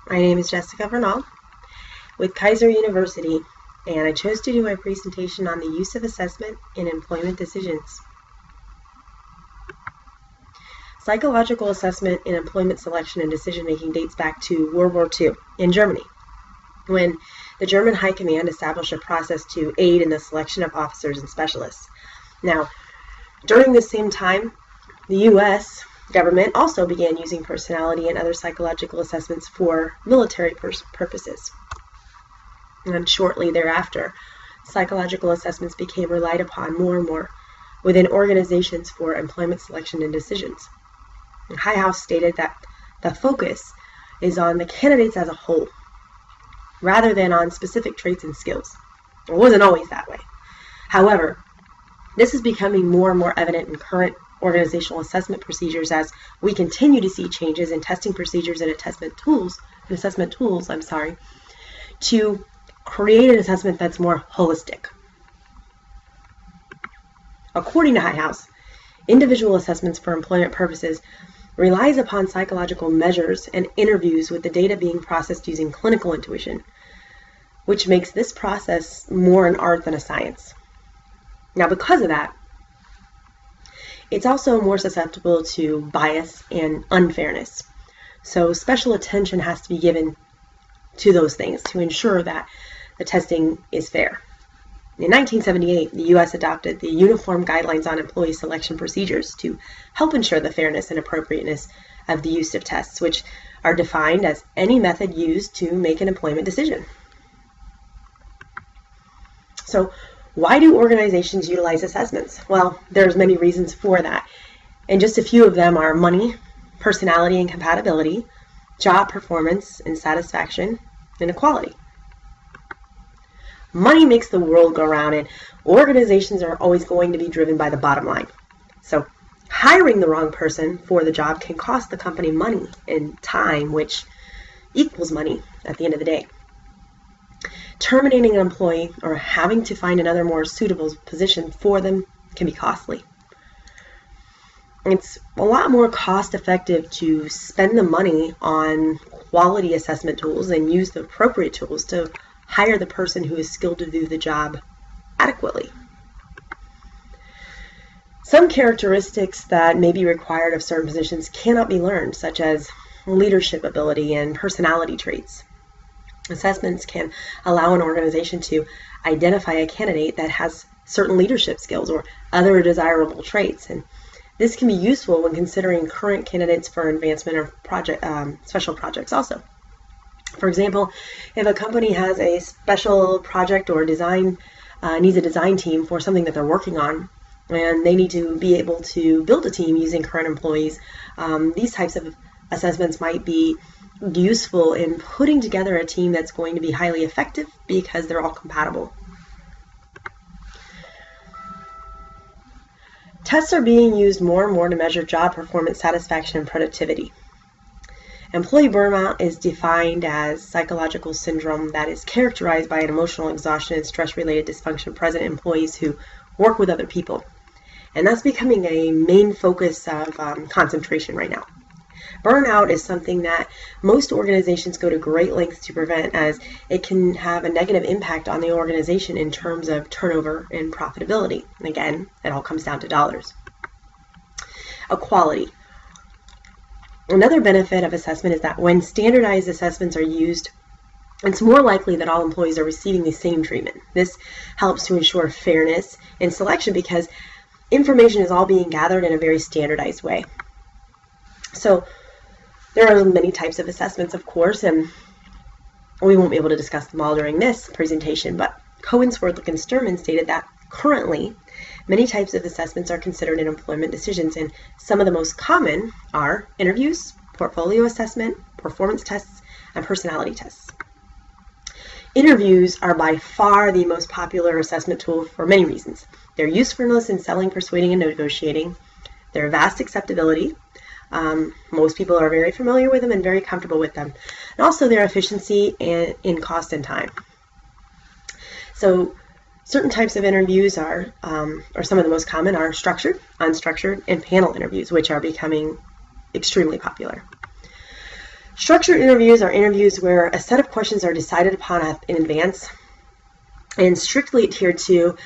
My name is Jessica Vernal with Kaiser University, and I chose to do my presentation on the use of assessment in employment decisions. Psychological assessment in employment selection and decision-making dates back to World War II in Germany, when the German High Command established a process to aid in the selection of officers and specialists. Now, during this same time, the U.S. government also began using personality and other psychological assessments for military purposes. And shortly thereafter, psychological assessments became relied upon more and more within organizations for employment selection and decisions. And High House stated that the focus is on the candidates as a whole, rather than on specific traits and skills. It wasn't always that way. However, this is becoming more and more evident in current organizational assessment procedures as we continue to see changes in testing procedures and assessment tools, to create an assessment that's more holistic. According to High House, individual assessments for employment purposes relies upon psychological measures and interviews with the data being processed using clinical intuition, which makes this process more an art than a science. Now, because of that, it's also more susceptible to bias and unfairness. So special attention has to be given to those things to ensure that the testing is fair. In 1978, the U.S. adopted the Uniform Guidelines on Employee Selection Procedures to help ensure the fairness and appropriateness of the use of tests, which are defined as any method used to make an employment decision. So, why do organizations utilize assessments? Well, there's many reasons for that, and just a few of them are money, personality and compatibility, job performance and satisfaction, and equality. Money makes the world go round, and organizations are always going to be driven by the bottom line. So, hiring the wrong person for the job can cost the company money and time, which equals money at the end of the day. Terminating an employee or having to find another more suitable position for them can be costly. It's a lot more cost-effective to spend the money on quality assessment tools and use the appropriate tools to hire the person who is skilled to do the job adequately. Some characteristics that may be required of certain positions cannot be learned, such as leadership ability and personality traits. Assessments can allow an organization to identify a candidate that has certain leadership skills or other desirable traits, and this can be useful when considering current candidates for advancement or special projects also. For example, if a company has a special project or design needs a design team for something that they're working on, and they need to be able to build a team using current employees, these types of assessments might be useful in putting together a team that's going to be highly effective because they're all compatible. Tests are being used more and more to measure job performance, satisfaction, and productivity. Employee burnout is defined as psychological syndrome that is characterized by an emotional exhaustion and stress-related dysfunction present in employees who work with other people. And that's becoming a main focus of concentration right now. Burnout is something that most organizations go to great lengths to prevent, as it can have a negative impact on the organization in terms of turnover and profitability. And again, it all comes down to dollars. Equality. Another benefit of assessment is that when standardized assessments are used, it's more likely that all employees are receiving the same treatment. This helps to ensure fairness in selection because information is all being gathered in a very standardized way. So there are many types of assessments, of course, and we won't be able to discuss them all during this presentation, but Cohen, Swerdlock, and Sterman stated that currently many types of assessments are considered in employment decisions, and some of the most common are interviews, portfolio assessment, performance tests, and personality tests. Interviews are by far the most popular assessment tool for many reasons. Their usefulness in selling, persuading, and negotiating, their vast acceptability. Most people are very familiar with them and very comfortable with them. And also their efficiency in cost and time. So certain types of interviews are, or some of the most common are structured, unstructured, and panel interviews, which are becoming extremely popular. Structured interviews are interviews where a set of questions are decided upon in advance and strictly adhered to,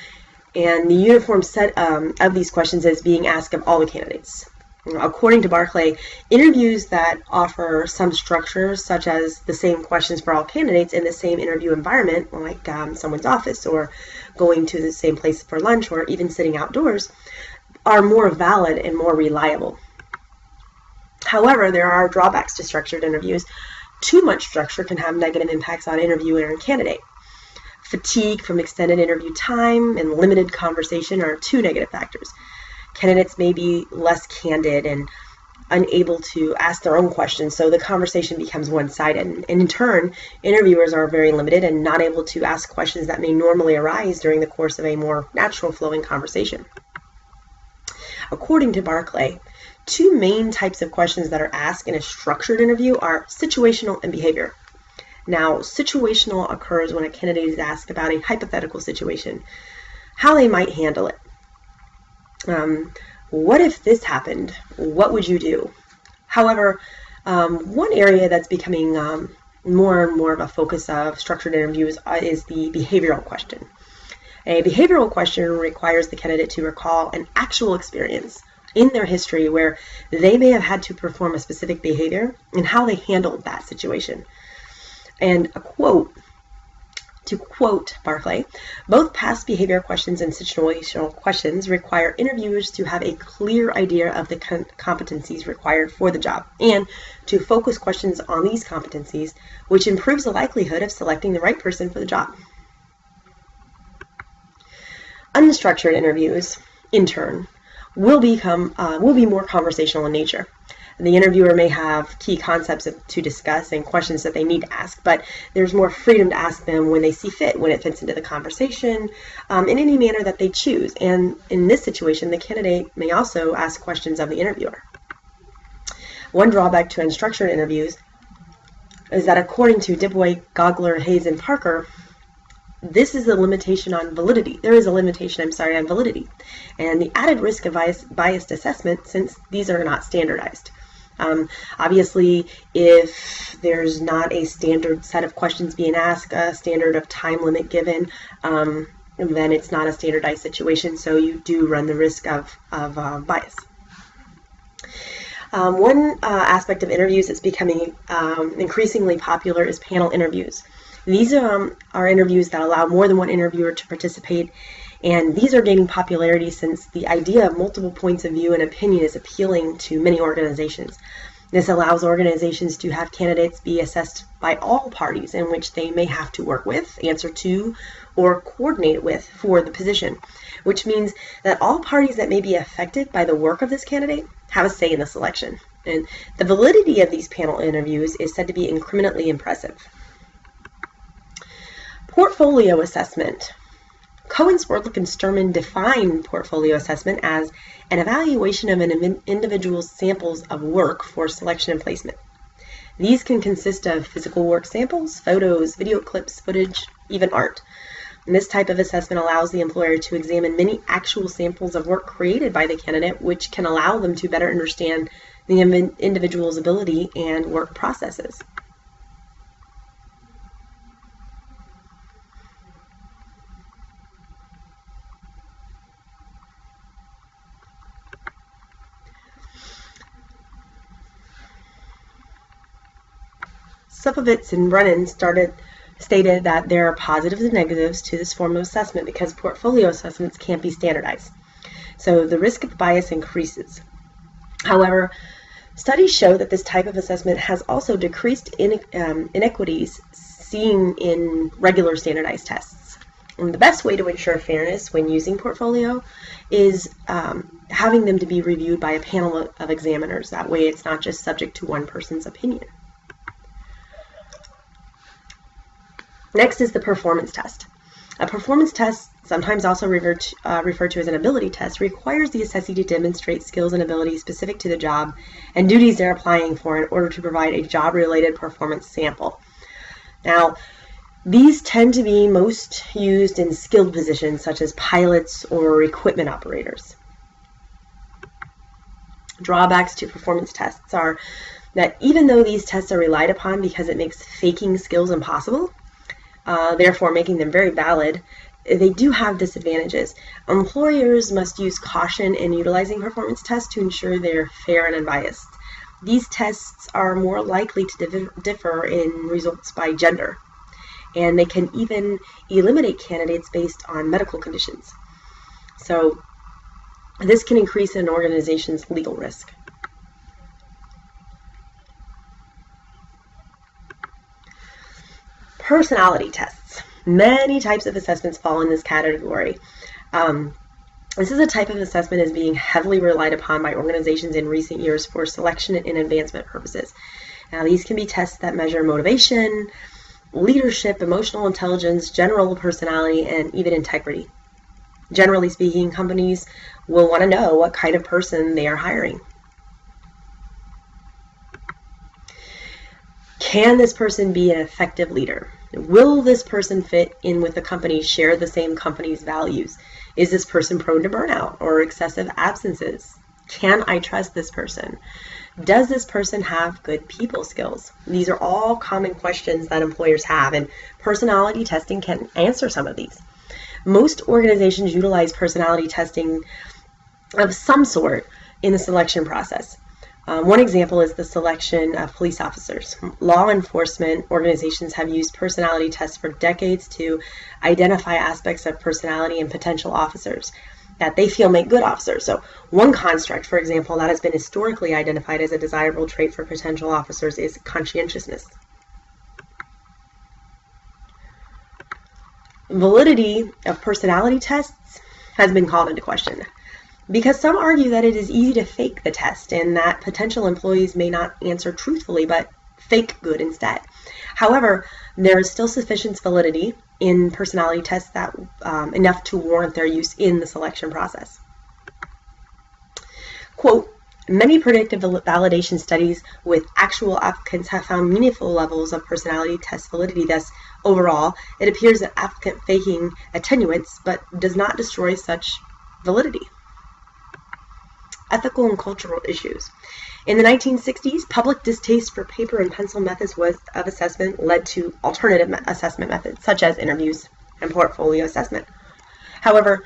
and the uniform set of these questions is being asked of all the candidates. According to Barclay, interviews that offer some structure, such as the same questions for all candidates in the same interview environment, like someone's office or going to the same place for lunch or even sitting outdoors, are more valid and more reliable. However, there are drawbacks to structured interviews. Too much structure can have negative impacts on interviewer and candidate. Fatigue from extended interview time and limited conversation are two negative factors. Candidates may be less candid and unable to ask their own questions, so the conversation becomes one-sided. And in turn, interviewers are very limited and not able to ask questions that may normally arise during the course of a more natural flowing conversation. According to Barclay, two main types of questions that are asked in a structured interview are situational and behavior. Now, situational occurs when a candidate is asked about a hypothetical situation, how they might handle it. What if this happened? What would you do? However, one area that's becoming more and more of a focus of structured interviews is the behavioral question. A behavioral question requires the candidate to recall an actual experience in their history where they may have had to perform a specific behavior and how they handled that situation. And to quote Barclay, both past behavior questions and situational questions require interviewers to have a clear idea of the competencies required for the job and to focus questions on these competencies, which improves the likelihood of selecting the right person for the job. Unstructured interviews, in turn, will be more conversational in nature. The interviewer may have key concepts to discuss and questions that they need to ask, but there's more freedom to ask them when they see fit, when it fits into the conversation, in any manner that they choose. And in this situation, the candidate may also ask questions of the interviewer. One drawback to unstructured interviews is that according to Dibway, Gogler, Hayes, and Parker, this is a limitation on validity. There is a limitation, on validity, and the added risk of biased assessment since these are not standardized. Obviously, if there's not a standard set of questions being asked, a standard of time limit given, then it's not a standardized situation, so you do run the risk of bias. One aspect of interviews that's becoming increasingly popular is panel interviews. These are interviews that allow more than one interviewer to participate, and these are gaining popularity since the idea of multiple points of view and opinion is appealing to many organizations. This allows organizations to have candidates be assessed by all parties in which they may have to work with, answer to, or coordinate with for the position, which means that all parties that may be affected by the work of this candidate have a say in the selection. And the validity of these panel interviews is said to be incrementally impressive. Portfolio assessment. Cohen, Swerdlock, and Sturman define portfolio assessment as an evaluation of an individual's samples of work for selection and placement. These can consist of physical work samples, photos, video clips, footage, even art. And this type of assessment allows the employer to examine many actual samples of work created by the candidate, which can allow them to better understand the individual's ability and work processes. Supovitz and Brennan stated that there are positives and negatives to this form of assessment because portfolio assessments can't be standardized. So the risk of bias increases. However, studies show that this type of assessment has also decreased inequities seen in regular standardized tests. And the best way to ensure fairness when using portfolio is having them to be reviewed by a panel of examiners. That way it's not just subject to one person's opinion. Next is the performance test. A performance test, sometimes also referred to as an ability test, requires the assessee to demonstrate skills and abilities specific to the job and duties they're applying for in order to provide a job-related performance sample. Now, these tend to be most used in skilled positions such as pilots or equipment operators. Drawbacks to performance tests are that even though these tests are relied upon because it makes faking skills impossible, therefore making them very valid, they do have disadvantages. Employers must use caution in utilizing performance tests to ensure they're fair and unbiased. These tests are more likely to differ in results by gender, and they can even eliminate candidates based on medical conditions. So this can increase an organization's legal risk. Personality tests. Many types of assessments fall in this category. This is a type of assessment as being heavily relied upon by organizations in recent years for selection and advancement purposes. Now, these can be tests that measure motivation, leadership, emotional intelligence, general personality, and even integrity. Generally speaking, companies will want to know what kind of person they are hiring. Can this person be an effective leader? Will this person fit in with the company, share the same company's values? Is this person prone to burnout or excessive absences? Can I trust this person? Does this person have good people skills? These are all common questions that employers have, and personality testing can answer some of these. Most organizations utilize personality testing of some sort in the selection process. One example is the selection of police officers. Law enforcement organizations have used personality tests for decades to identify aspects of personality in potential officers that they feel make good officers. So one construct, for example, that has been historically identified as a desirable trait for potential officers is conscientiousness. Validity of personality tests has been called into question, because some argue that it is easy to fake the test and that potential employees may not answer truthfully but fake good instead. However, there is still sufficient validity in personality tests that enough to warrant their use in the selection process. Quote, many predictive validation studies with actual applicants have found meaningful levels of personality test validity. Thus, overall, it appears that applicant faking attenuates but does not destroy such validity. Ethical and cultural issues. In the 1960s, public distaste for paper and pencil methods of assessment led to alternative assessment methods, such as interviews and portfolio assessment. However,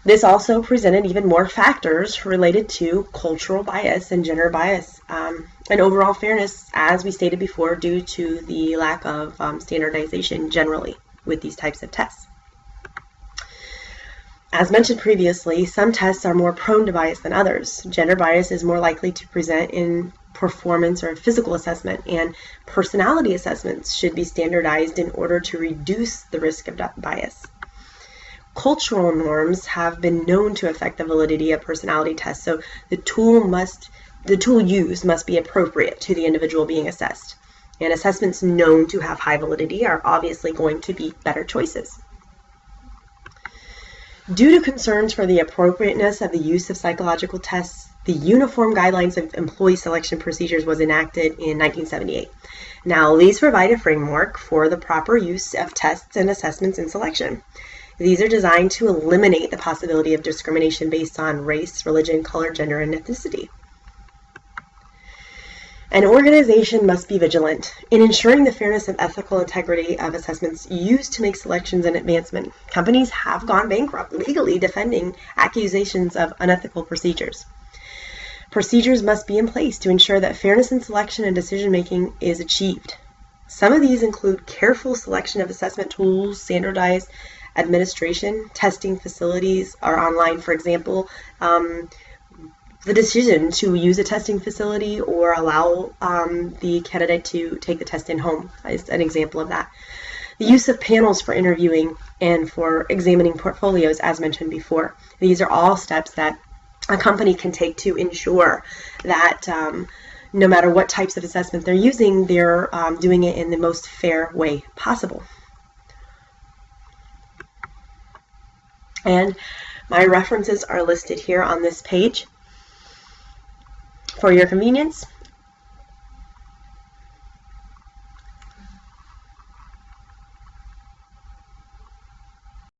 this also presented even more factors related to cultural bias and gender bias and overall fairness, as we stated before, due to the lack of standardization generally with these types of tests. As mentioned previously, some tests are more prone to bias than others. Gender bias is more likely to present in performance or physical assessment, and personality assessments should be standardized in order to reduce the risk of bias. Cultural norms have been known to affect the validity of personality tests, so the tool used must be appropriate to the individual being assessed. And assessments known to have high validity are obviously going to be better choices. Due to concerns for the appropriateness of the use of psychological tests, the Uniform Guidelines of Employee Selection Procedures was enacted in 1978. Now, these provide a framework for the proper use of tests and assessments in selection. These are designed to eliminate the possibility of discrimination based on race, religion, color, gender, and ethnicity. An organization must be vigilant in ensuring the fairness and ethical integrity of assessments used to make selections and advancement. Companies have gone bankrupt legally defending accusations of unethical procedures. Procedures must be in place to ensure that fairness in selection and decision-making is achieved. Some of these include careful selection of assessment tools, standardized administration, testing facilities are online, for example, the decision to use a testing facility or allow the candidate to take the test in home is an example of that. The use of panels for interviewing and for examining portfolios, as mentioned before. These are all steps that a company can take to ensure that no matter what types of assessment they're using, they're doing it in the most fair way possible. And my references are listed here on this page for your convenience.